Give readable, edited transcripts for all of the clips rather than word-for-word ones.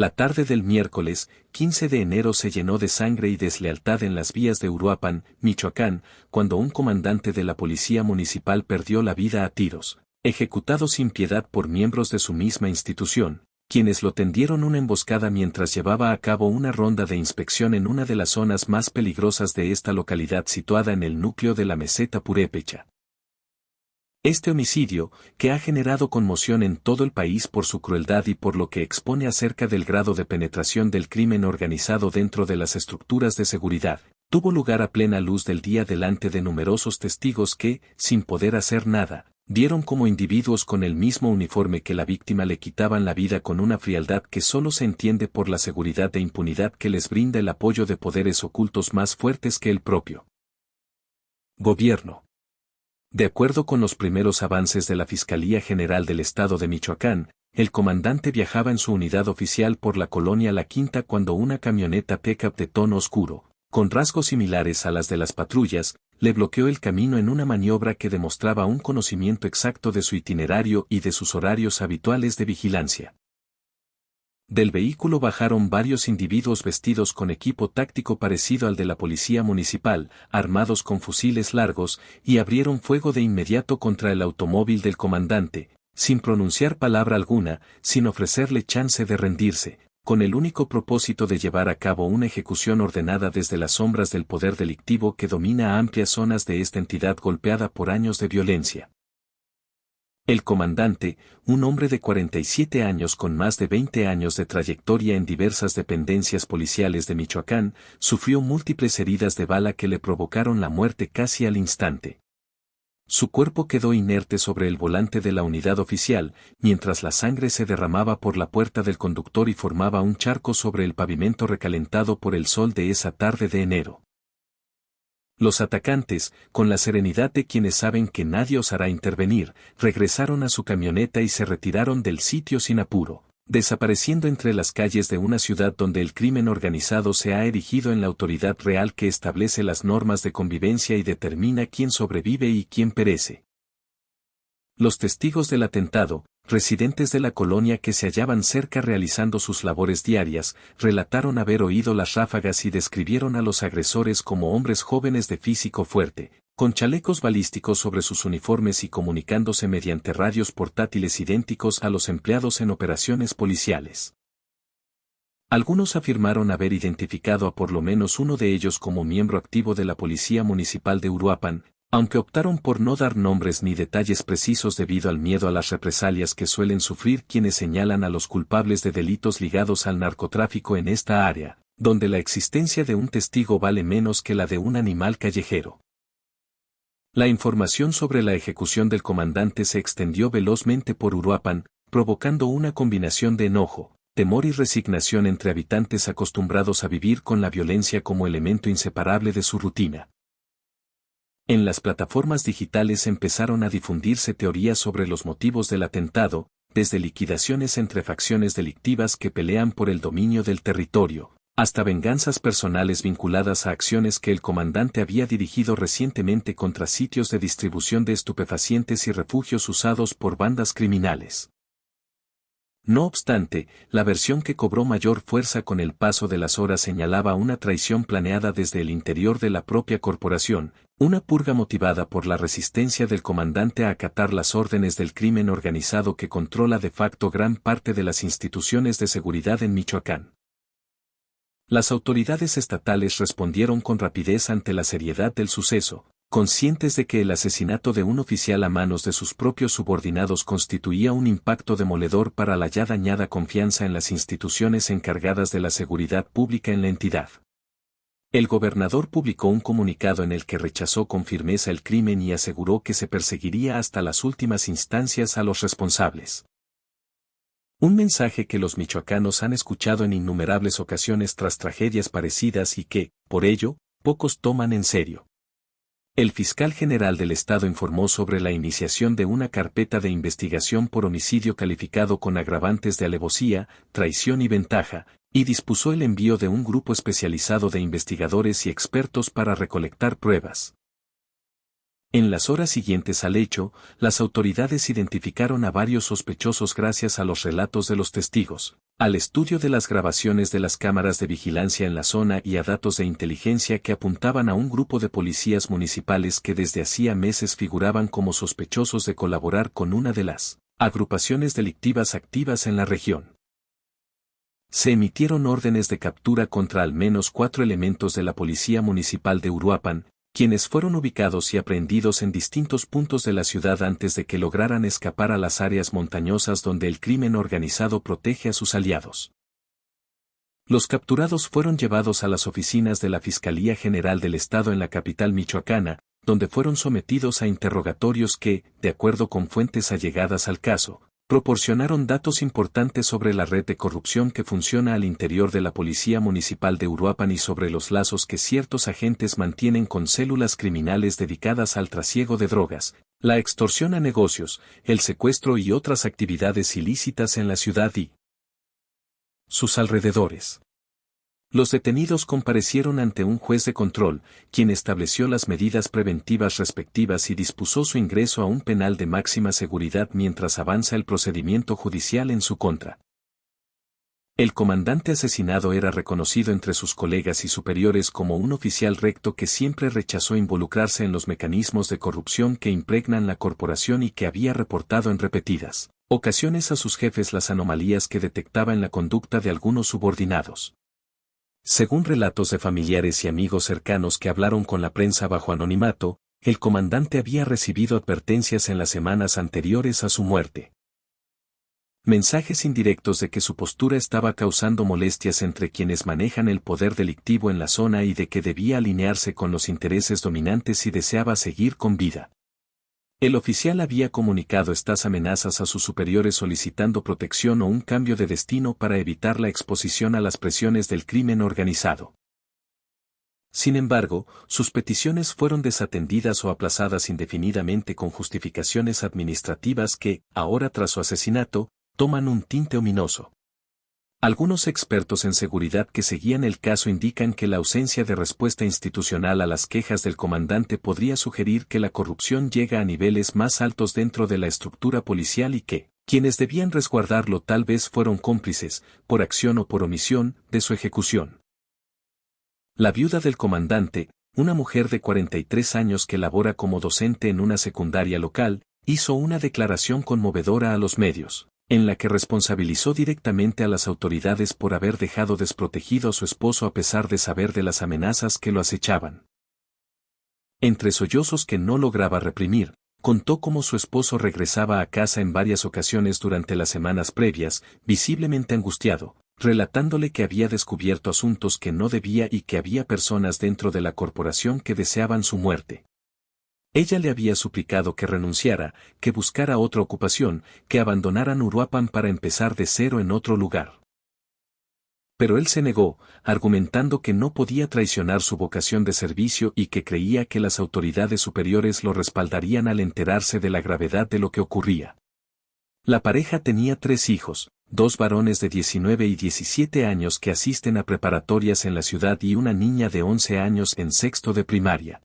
La tarde del miércoles, 15 de enero se llenó de sangre y deslealtad en las vías de Uruapan, Michoacán, cuando un comandante de la policía municipal perdió la vida a tiros, ejecutado sin piedad por miembros de su misma institución, quienes lo tendieron una emboscada mientras llevaba a cabo una ronda de inspección en una de las zonas más peligrosas de esta localidad situada en el núcleo de la meseta purépecha. Este homicidio, que ha generado conmoción en todo el país por su crueldad y por lo que expone acerca del grado de penetración del crimen organizado dentro de las estructuras de seguridad, tuvo lugar a plena luz del día delante de numerosos testigos que, sin poder hacer nada, vieron como individuos con el mismo uniforme que la víctima le quitaban la vida con una frialdad que solo se entiende por la seguridad e impunidad que les brinda el apoyo de poderes ocultos más fuertes que el propio gobierno. De acuerdo con los primeros avances de la Fiscalía General del Estado de Michoacán, el comandante viajaba en su unidad oficial por la colonia La Quinta cuando una camioneta pickup de tono oscuro, con rasgos similares a las de las patrullas, le bloqueó el camino en una maniobra que demostraba un conocimiento exacto de su itinerario y de sus horarios habituales de vigilancia. Del vehículo bajaron varios individuos vestidos con equipo táctico parecido al de la policía municipal, armados con fusiles largos, y abrieron fuego de inmediato contra el automóvil del comandante, sin pronunciar palabra alguna, sin ofrecerle chance de rendirse, con el único propósito de llevar a cabo una ejecución ordenada desde las sombras del poder delictivo que domina amplias zonas de esta entidad golpeada por años de violencia. El comandante, un hombre de 47 años con más de 20 años de trayectoria en diversas dependencias policiales de Michoacán, sufrió múltiples heridas de bala que le provocaron la muerte casi al instante. Su cuerpo quedó inerte sobre el volante de la unidad oficial, mientras la sangre se derramaba por la puerta del conductor y formaba un charco sobre el pavimento recalentado por el sol de esa tarde de enero. Los atacantes, con la serenidad de quienes saben que nadie osará intervenir, regresaron a su camioneta y se retiraron del sitio sin apuro, desapareciendo entre las calles de una ciudad donde el crimen organizado se ha erigido en la autoridad real que establece las normas de convivencia y determina quién sobrevive y quién perece. Los testigos del atentado, residentes de la colonia que se hallaban cerca realizando sus labores diarias, relataron haber oído las ráfagas y describieron a los agresores como hombres jóvenes de físico fuerte, con chalecos balísticos sobre sus uniformes y comunicándose mediante radios portátiles idénticos a los empleados en operaciones policiales. Algunos afirmaron haber identificado a por lo menos uno de ellos como miembro activo de la Policía Municipal de Uruapan, aunque optaron por no dar nombres ni detalles precisos debido al miedo a las represalias que suelen sufrir quienes señalan a los culpables de delitos ligados al narcotráfico en esta área, donde la existencia de un testigo vale menos que la de un animal callejero. La información sobre la ejecución del comandante se extendió velozmente por Uruapan, provocando una combinación de enojo, temor y resignación entre habitantes acostumbrados a vivir con la violencia como elemento inseparable de su rutina. En las plataformas digitales empezaron a difundirse teorías sobre los motivos del atentado, desde liquidaciones entre facciones delictivas que pelean por el dominio del territorio, hasta venganzas personales vinculadas a acciones que el comandante había dirigido recientemente contra sitios de distribución de estupefacientes y refugios usados por bandas criminales. No obstante, la versión que cobró mayor fuerza con el paso de las horas señalaba una traición planeada desde el interior de la propia corporación, una purga motivada por la resistencia del comandante a acatar las órdenes del crimen organizado que controla de facto gran parte de las instituciones de seguridad en Michoacán. Las autoridades estatales respondieron con rapidez ante la seriedad del suceso, conscientes de que el asesinato de un oficial a manos de sus propios subordinados constituía un impacto demoledor para la ya dañada confianza en las instituciones encargadas de la seguridad pública en la entidad. El gobernador publicó un comunicado en el que rechazó con firmeza el crimen y aseguró que se perseguiría hasta las últimas instancias a los responsables. Un mensaje que los michoacanos han escuchado en innumerables ocasiones tras tragedias parecidas y que, por ello, pocos toman en serio. El fiscal general del estado informó sobre la iniciación de una carpeta de investigación por homicidio calificado con agravantes de alevosía, traición y ventaja, y dispuso el envío de un grupo especializado de investigadores y expertos para recolectar pruebas. En las horas siguientes al hecho, las autoridades identificaron a varios sospechosos gracias a los relatos de los testigos, al estudio de las grabaciones de las cámaras de vigilancia en la zona y a datos de inteligencia que apuntaban a un grupo de policías municipales que desde hacía meses figuraban como sospechosos de colaborar con una de las agrupaciones delictivas activas en la región. Se emitieron órdenes de captura contra al menos 4 elementos de la Policía Municipal de Uruapan, quienes fueron ubicados y aprehendidos en distintos puntos de la ciudad antes de que lograran escapar a las áreas montañosas donde el crimen organizado protege a sus aliados. Los capturados fueron llevados a las oficinas de la Fiscalía General del Estado en la capital michoacana, donde fueron sometidos a interrogatorios que, de acuerdo con fuentes allegadas al caso, proporcionaron datos importantes sobre la red de corrupción que funciona al interior de la Policía Municipal de Uruapan y sobre los lazos que ciertos agentes mantienen con células criminales dedicadas al trasiego de drogas, la extorsión a negocios, el secuestro y otras actividades ilícitas en la ciudad y sus alrededores. Los detenidos comparecieron ante un juez de control, quien estableció las medidas preventivas respectivas y dispuso su ingreso a un penal de máxima seguridad mientras avanza el procedimiento judicial en su contra. El comandante asesinado era reconocido entre sus colegas y superiores como un oficial recto que siempre rechazó involucrarse en los mecanismos de corrupción que impregnan la corporación y que había reportado en repetidas ocasiones a sus jefes las anomalías que detectaba en la conducta de algunos subordinados. Según relatos de familiares y amigos cercanos que hablaron con la prensa bajo anonimato, el comandante había recibido advertencias en las semanas anteriores a su muerte. Mensajes indirectos de que su postura estaba causando molestias entre quienes manejan el poder delictivo en la zona y de que debía alinearse con los intereses dominantes si deseaba seguir con vida. El oficial había comunicado estas amenazas a sus superiores solicitando protección o un cambio de destino para evitar la exposición a las presiones del crimen organizado. Sin embargo, sus peticiones fueron desatendidas o aplazadas indefinidamente con justificaciones administrativas que, ahora tras su asesinato, toman un tinte ominoso. Algunos expertos en seguridad que seguían el caso indican que la ausencia de respuesta institucional a las quejas del comandante podría sugerir que la corrupción llega a niveles más altos dentro de la estructura policial y que, quienes debían resguardarlo tal vez fueron cómplices, por acción o por omisión, de su ejecución. La viuda del comandante, una mujer de 43 años que labora como docente en una secundaria local, hizo una declaración conmovedora a los medios, en la que responsabilizó directamente a las autoridades por haber dejado desprotegido a su esposo a pesar de saber de las amenazas que lo acechaban. Entre sollozos que no lograba reprimir, contó cómo su esposo regresaba a casa en varias ocasiones durante las semanas previas, visiblemente angustiado, relatándole que había descubierto asuntos que no debía y que había personas dentro de la corporación que deseaban su muerte. Ella le había suplicado que renunciara, que buscara otra ocupación, que abandonaran Uruapan para empezar de cero en otro lugar. Pero él se negó, argumentando que no podía traicionar su vocación de servicio y que creía que las autoridades superiores lo respaldarían al enterarse de la gravedad de lo que ocurría. La pareja tenía 3 hijos, 2 varones de 19 y 17 años que asisten a preparatorias en la ciudad y una niña de 11 años en sexto de primaria.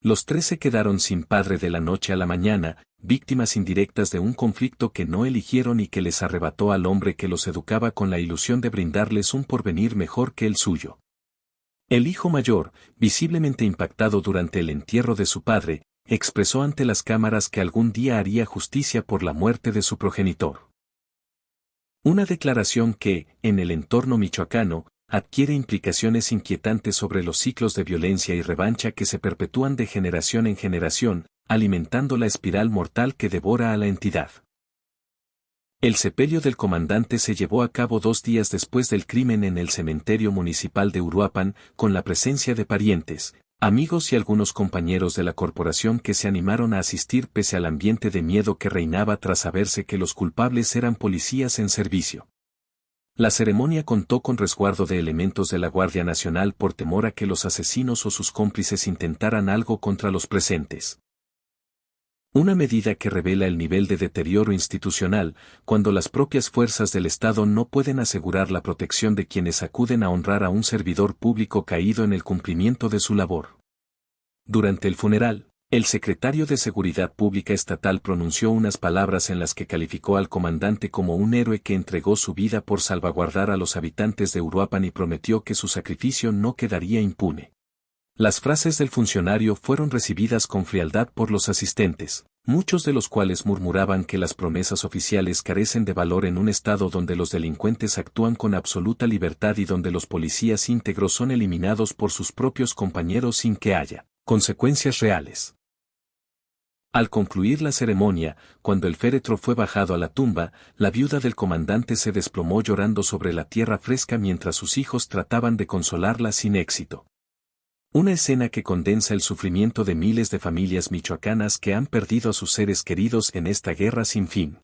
Los 3 se quedaron sin padre de la noche a la mañana, víctimas indirectas de un conflicto que no eligieron y que les arrebató al hombre que los educaba con la ilusión de brindarles un porvenir mejor que el suyo. El hijo mayor, visiblemente impactado durante el entierro de su padre, expresó ante las cámaras que algún día haría justicia por la muerte de su progenitor. Una declaración que, en el entorno michoacano, adquiere implicaciones inquietantes sobre los ciclos de violencia y revancha que se perpetúan de generación en generación, alimentando la espiral mortal que devora a la entidad. El sepelio del comandante se llevó a cabo 2 días después del crimen en el cementerio municipal de Uruapan, con la presencia de parientes, amigos y algunos compañeros de la corporación que se animaron a asistir pese al ambiente de miedo que reinaba tras saberse que los culpables eran policías en servicio. La ceremonia contó con resguardo de elementos de la Guardia Nacional por temor a que los asesinos o sus cómplices intentaran algo contra los presentes. Una medida que revela el nivel de deterioro institucional, cuando las propias fuerzas del Estado no pueden asegurar la protección de quienes acuden a honrar a un servidor público caído en el cumplimiento de su labor. Durante el funeral, El secretario de Seguridad Pública Estatal pronunció unas palabras en las que calificó al comandante como un héroe que entregó su vida por salvaguardar a los habitantes de Uruapan y prometió que su sacrificio no quedaría impune. Las frases del funcionario fueron recibidas con frialdad por los asistentes, muchos de los cuales murmuraban que las promesas oficiales carecen de valor en un estado donde los delincuentes actúan con absoluta libertad y donde los policías íntegros son eliminados por sus propios compañeros sin que haya consecuencias reales. Al concluir la ceremonia, cuando el féretro fue bajado a la tumba, la viuda del comandante se desplomó llorando sobre la tierra fresca mientras sus hijos trataban de consolarla sin éxito. Una escena que condensa el sufrimiento de miles de familias michoacanas que han perdido a sus seres queridos en esta guerra sin fin.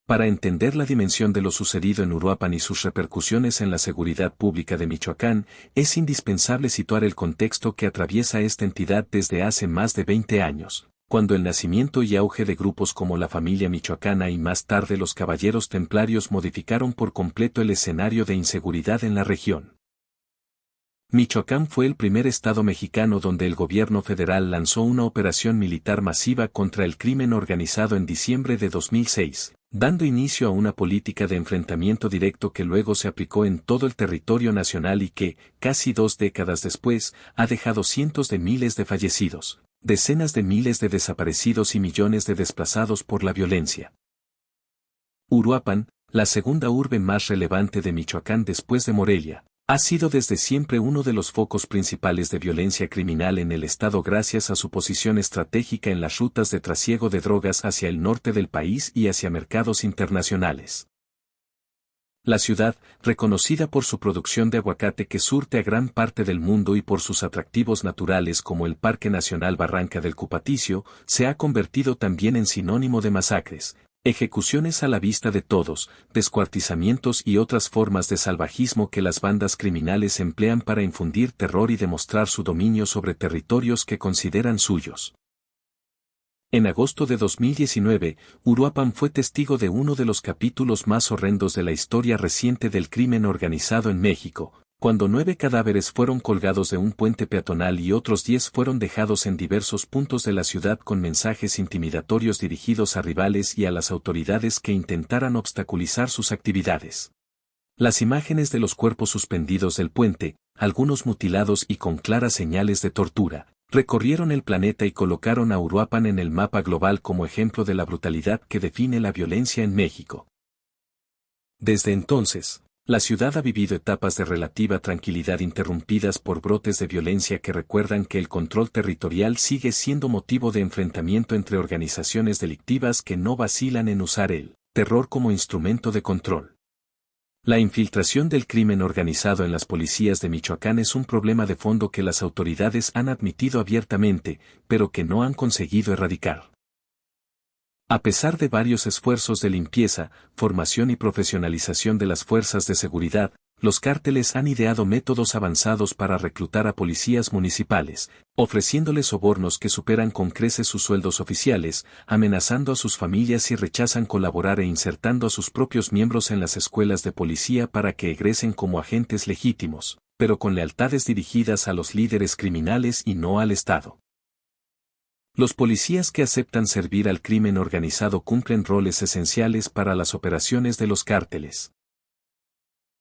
Para entender la dimensión de lo sucedido en Uruapan y sus repercusiones en la seguridad pública de Michoacán, es indispensable situar el contexto que atraviesa esta entidad desde hace más de 20 años, cuando el nacimiento y auge de grupos como la familia michoacana y más tarde los caballeros templarios modificaron por completo el escenario de inseguridad en la región. Michoacán fue el primer estado mexicano donde el gobierno federal lanzó una operación militar masiva contra el crimen organizado en diciembre de 2006, dando inicio a una política de enfrentamiento directo que luego se aplicó en todo el territorio nacional y que, casi 2 décadas después, ha dejado cientos de miles de fallecidos, decenas de miles de desaparecidos y millones de desplazados por la violencia. Uruapan, la segunda urbe más relevante de Michoacán después de Morelia, ha sido desde siempre uno de los focos principales de violencia criminal en el estado gracias a su posición estratégica en las rutas de trasiego de drogas hacia el norte del país y hacia mercados internacionales. La ciudad, reconocida por su producción de aguacate que surte a gran parte del mundo y por sus atractivos naturales como el Parque Nacional Barranca del Cupaticio, se ha convertido también en sinónimo de masacres, ejecuciones a la vista de todos, descuartizamientos y otras formas de salvajismo que las bandas criminales emplean para infundir terror y demostrar su dominio sobre territorios que consideran suyos. En agosto de 2019, Uruapan fue testigo de uno de los capítulos más horrendos de la historia reciente del crimen organizado en México, cuando 9 cadáveres fueron colgados de un puente peatonal y otros 10 fueron dejados en diversos puntos de la ciudad con mensajes intimidatorios dirigidos a rivales y a las autoridades que intentaran obstaculizar sus actividades. Las imágenes de los cuerpos suspendidos del puente, algunos mutilados y con claras señales de tortura, recorrieron el planeta y colocaron a Uruapan en el mapa global como ejemplo de la brutalidad que define la violencia en México. Desde entonces, la ciudad ha vivido etapas de relativa tranquilidad interrumpidas por brotes de violencia que recuerdan que el control territorial sigue siendo motivo de enfrentamiento entre organizaciones delictivas que no vacilan en usar el terror como instrumento de control. La infiltración del crimen organizado en las policías de Michoacán es un problema de fondo que las autoridades han admitido abiertamente, pero que no han conseguido erradicar. A pesar de varios esfuerzos de limpieza, formación y profesionalización de las fuerzas de seguridad, los cárteles han ideado métodos avanzados para reclutar a policías municipales, ofreciéndoles sobornos que superan con creces sus sueldos oficiales, amenazando a sus familias si rechazan colaborar e insertando a sus propios miembros en las escuelas de policía para que egresen como agentes legítimos, pero con lealtades dirigidas a los líderes criminales y no al Estado. Los policías que aceptan servir al crimen organizado cumplen roles esenciales para las operaciones de los cárteles.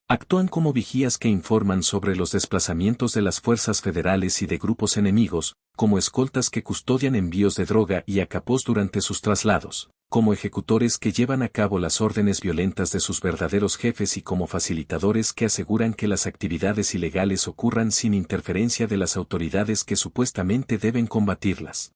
Actúan como vigías que informan sobre los desplazamientos de las fuerzas federales y de grupos enemigos, como escoltas que custodian envíos de droga y acapos durante sus traslados, como ejecutores que llevan a cabo las órdenes violentas de sus verdaderos jefes y como facilitadores que aseguran que las actividades ilegales ocurran sin interferencia de las autoridades que supuestamente deben combatirlas.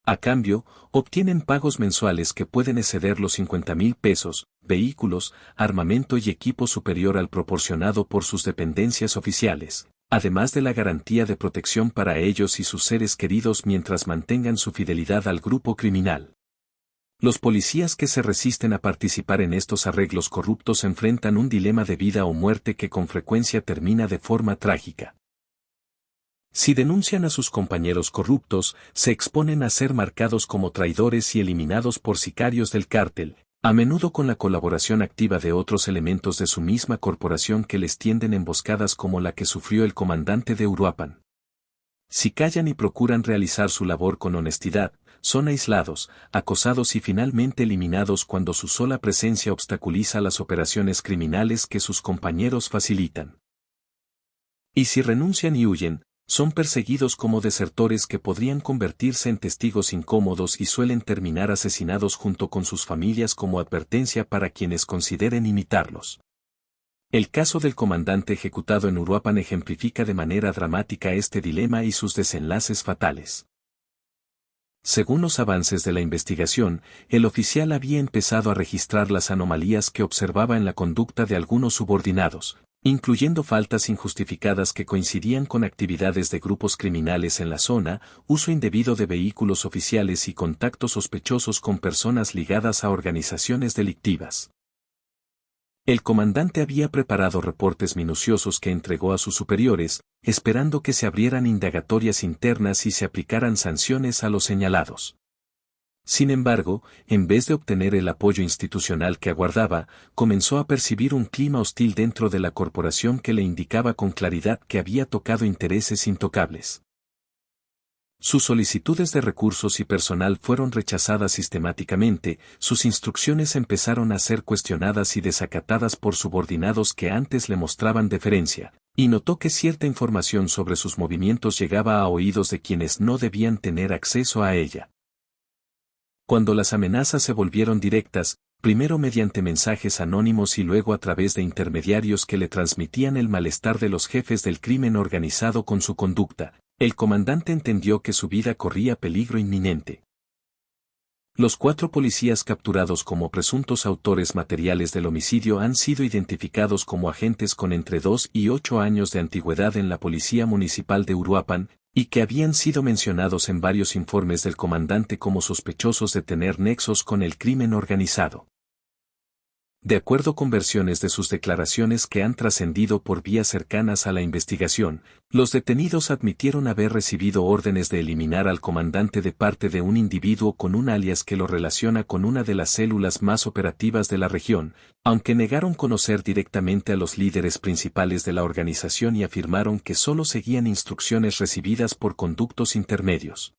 A cambio, obtienen pagos mensuales que pueden exceder los 50,000 pesos, vehículos, armamento y equipo superior al proporcionado por sus dependencias oficiales, además de la garantía de protección para ellos y sus seres queridos mientras mantengan su fidelidad al grupo criminal. Los policías que se resisten a participar en estos arreglos corruptos enfrentan un dilema de vida o muerte que con frecuencia termina de forma trágica. Si denuncian a sus compañeros corruptos, se exponen a ser marcados como traidores y eliminados por sicarios del cártel, a menudo con la colaboración activa de otros elementos de su misma corporación que les tienden emboscadas como la que sufrió el comandante de Uruapan. Si callan y procuran realizar su labor con honestidad, son aislados, acosados y finalmente eliminados cuando su sola presencia obstaculiza las operaciones criminales que sus compañeros facilitan. Y si renuncian y huyen, son perseguidos como desertores que podrían convertirse en testigos incómodos y suelen terminar asesinados junto con sus familias como advertencia para quienes consideren imitarlos. El caso del comandante ejecutado en Uruapan ejemplifica de manera dramática este dilema y sus desenlaces fatales. Según los avances de la investigación, el oficial había empezado a registrar las anomalías que observaba en la conducta de algunos subordinados, incluyendo faltas injustificadas que coincidían con actividades de grupos criminales en la zona, uso indebido de vehículos oficiales y contactos sospechosos con personas ligadas a organizaciones delictivas. El comandante había preparado reportes minuciosos que entregó a sus superiores, esperando que se abrieran indagatorias internas y se aplicaran sanciones a los señalados. Sin embargo, en vez de obtener el apoyo institucional que aguardaba, comenzó a percibir un clima hostil dentro de la corporación que le indicaba con claridad que había tocado intereses intocables. Sus solicitudes de recursos y personal fueron rechazadas sistemáticamente, sus instrucciones empezaron a ser cuestionadas y desacatadas por subordinados que antes le mostraban deferencia, y notó que cierta información sobre sus movimientos llegaba a oídos de quienes no debían tener acceso a ella. Cuando las amenazas se volvieron directas, primero mediante mensajes anónimos y luego a través de intermediarios que le transmitían el malestar de los jefes del crimen organizado con su conducta, el comandante entendió que su vida corría peligro inminente. Los 4 policías capturados como presuntos autores materiales del homicidio han sido identificados como agentes con entre 2 y 8 años de antigüedad en la Policía Municipal de Uruapan, y que habían sido mencionados en varios informes del comandante como sospechosos de tener nexos con el crimen organizado. De acuerdo con versiones de sus declaraciones que han trascendido por vías cercanas a la investigación, los detenidos admitieron haber recibido órdenes de eliminar al comandante de parte de un individuo con un alias que lo relaciona con una de las células más operativas de la región, aunque negaron conocer directamente a los líderes principales de la organización y afirmaron que solo seguían instrucciones recibidas por conductos intermedios.